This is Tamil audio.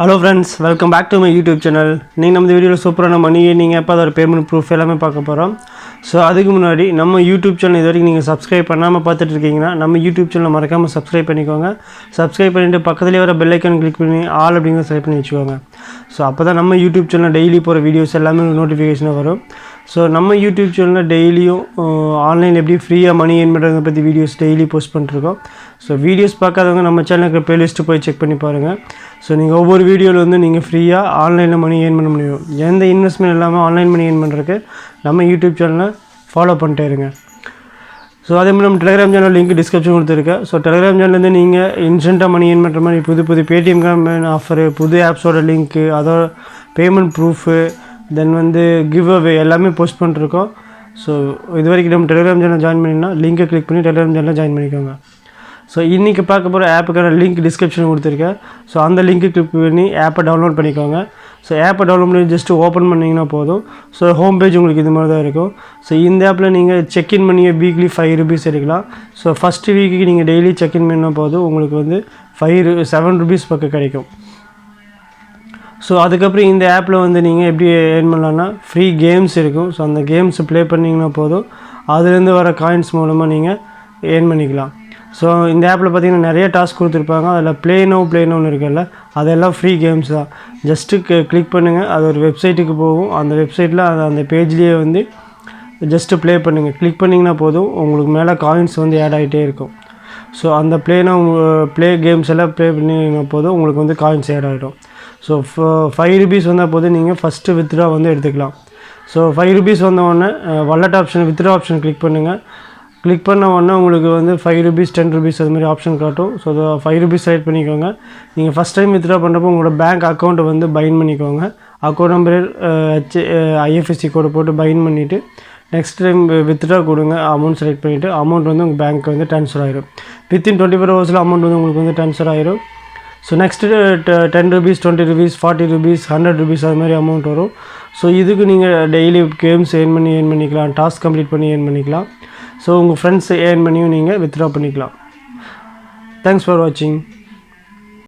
Hello friends, welcome back to my YouTube channel. நீங்கள் நம்ம வீடியோல சூப்பரான மணி நீங்கள் எப்போ அதோட பேமெண்ட் ப்ரூஃப் எல்லாமே பார்க்க போகிறோம். ஸோ அதுக்கு முன்னாடி நம்ம யூடியூப் சேனல் இது வரைக்கும் நீங்கள் சப்ஸ்கிரைப் பண்ணாமல் பார்த்துட்டு இருக்கீங்கன்னா நம்ம யூடியூப் சேனலை மறக்காமல் சப்ஸ்கிரைப் பண்ணிக்கோங்க. சப்ஸ்கிரைப் பண்ணிவிட்டு பக்கத்துலேயே வர பெல் ஐக்கான் கிளிக் பண்ணி ஆல் அப்படிங்கிற செலக்ட் பண்ணி வச்சுக்கோங்க. ஸோ அப்போ தான் நம்ம யூடியூப் சேனல் டெய்லி போகிற வீடியோஸ் எல்லாமே நோட்டிஃபிகேஷனாக வரும். ஸோ நம்ம யூடியூப் சேனலில் டெய்லியும் ஆன்லைனில் எப்படி ஃப்ரீயாக மணி ஏர்ன் பண்ணுறதை பற்றி வீடியோஸ் டெய்லி போஸ்ட் பண்ணிருக்கோம். ஸோ வீடியோஸ் பார்க்காதவங்க நம்ம சேனலுக்கு ப்ளேலிஸ்ட்டு போய் செக் பண்ணி பாருங்கள். ஸோ நீங்கள் ஒவ்வொரு வீடியோவில் வந்து நீங்கள் ஃப்ரீயாக ஆன்லைனில் மணி ஏர்ன் பண்ண முடியும். எந்த இன்வெஸ்ட்மெண்ட் இல்லாமல் ஆன்லைன் மணி ஏர்ன் பண்ணுறதுக்கு நம்ம யூடியூப் சேனலை ஃபாலோ பண்ணிட்டே இருங்க. ஸோ அதே மாதிரி நம்ம டெலிகிராம் சேனல் லிங்க் டிஸ்கிரிப்ஷன் கொடுத்துருக்கேன். ஸோ டெலிகிராம் சேனல்லேருந்து நீங்கள் இன்ஸ்டண்ட்டாக மணி ஏர்ன் பண்ணுற மாதிரி புது Paytm ஆஃபரு, புது ஆப்ஸோட லிங்க்கு, அதோட பேமெண்ட் ப்ரூஃபு, தென் வந்து கிவ் அவே எல்லாமே போஸ்ட் பண்ணிருக்கோம். ஸோ இது வரைக்கும் நம்ம டெலிகிராம் சேனல் ஜாயின் பண்ணிங்கன்னா லிங்கை கிளிக் பண்ணி டெலிகிராம் சேனலில் ஜாயின் பண்ணிக்கோங்க. ஸோ இன்றைக்கி பார்க்க போகிற ஆப்புக்கான லிங்க் டிஸ்கிரிப்ஷன் கொடுத்துருக்கேன். ஸோ அந்த லிங்க்கு கிளிக் பண்ணி ஆப்பை டவுன்லோட் பண்ணிக்கோங்க. ஸோ ஆப்பை டவுன்லோட் பண்ணி ஜஸ்ட்டு ஓப்பன் பண்ணிங்கன்னா போதும். ஸோ ஹோம் பேஜ் உங்களுக்கு இது மாதிரி தான் இருக்கும். ஸோ இந்த ஆப்பில் நீங்கள் செக்இன் பண்ணி வீக்லி 5 rupees எடுக்கலாம். ஸோ ஃபஸ்ட்டு வீக்குக்கு நீங்கள் டெய்லி செக்இன் பண்ணால் போதும் உங்களுக்கு வந்து 7 rupees பக்கம் கிடைக்கும். ஸோ அதுக்கப்புறம் இந்த ஆப்பில் வந்து நீங்கள் எப்படி ஏர்ன் பண்ணலான்னா ஃப்ரீ கேம்ஸ் இருக்கும். ஸோ அந்த கேம்ஸ் ப்ளே பண்ணிங்கன்னா போதும், அதுலேருந்து வர காயின்ஸ் மூலமாக நீங்கள் ஏர்ன் பண்ணிக்கலாம். ஸோ இந்த ஆப்பில் பார்த்திங்கன்னா நிறைய டாஸ்க் கொடுத்துருப்பாங்க. அதில் ப்ளே நோன்னு இருக்குல்ல, அதெல்லாம் ஃப்ரீ கேம்ஸ் தான். ஜஸ்ட்டு கிளிக் பண்ணுங்கள், அது ஒரு வெப்சைட்டுக்கு போகும். அந்த வெப்சைட்டில் அந்த பேஜ்லேயே வந்து ஜஸ்ட்டு ப்ளே பண்ணுங்கள். கிளிக் பண்ணிங்கன்னா போதும், உங்களுக்கு மேலே காயின்ஸ் வந்து ஆட் ஆகிட்டே இருக்கும். ஸோ அந்த ப்ளே கேம்ஸ் எல்லாம் ப்ளே பண்ணிங்கன்னா போதும் உங்களுக்கு வந்து காயின்ஸ் ஆட் ஆகிடும். ஸோ 5 rupees வந்தால் போதும் நீங்கள் ஃபஸ்ட்டு வித்ட்ரா வந்து எடுத்துக்கலாம். ஸோ 5 rupees வந்தவுடனே wallet option, withdraw option click பண்ணுங்கள். கிளிக் பண்ண உடனே உங்களுக்கு வந்து 5 rupees 10 rupees அது மாதிரி ஆப்ஷன் காட்டும். ஸோ 5 rupees செலக்ட் பண்ணிக்கோங்க. நீங்கள் ஃபஸ்ட் டைம் வித்ட்ரா பண்ணுறப்போ உங்களோட பேங்க் அக்கௌண்ட்டை வந்து பைண்ட் பண்ணிக்கோங்க. அக்கௌண்ட் நம்பர் IFSC கோடு போட்டு பைண்ட் பண்ணிவிட்டு நெக்ஸ்ட் டைம் வித்ட்ரா கொடுங்க. அமௌண்ட் செலக்ட் பண்ணிவிட்டு அமௌண்ட் வந்து உங்கள் பேங்க்கு வந்து ட்ரான்ஸ்ஃபர் ஆகிடும். வித்தின் 24 hours அமௌண்ட் வந்து உங்களுக்கு வந்து ட்ரான்ஸ்ஃபர் ஆகிடும். So next 10 rupees 20 rupees 40 rupees 100 rupees அது மாதிரி அமௌண்ட் வரும். ஸோ இதுக்கு நீங்கள் டெய்லி கேம்ஸ் ஏர்ன் பண்ணிக்கலாம், டாஸ்க் கம்ப்ளீட் பண்ணி ஏர்ன் பண்ணிக்கலாம். ஸோ உங்கள் ஃப்ரெண்ட்ஸ் ஏர்ன் பண்ணியும் நீங்கள் வித்ட்ரா பண்ணிக்கலாம். தேங்க்ஸ் ஃபார் வாட்சிங்.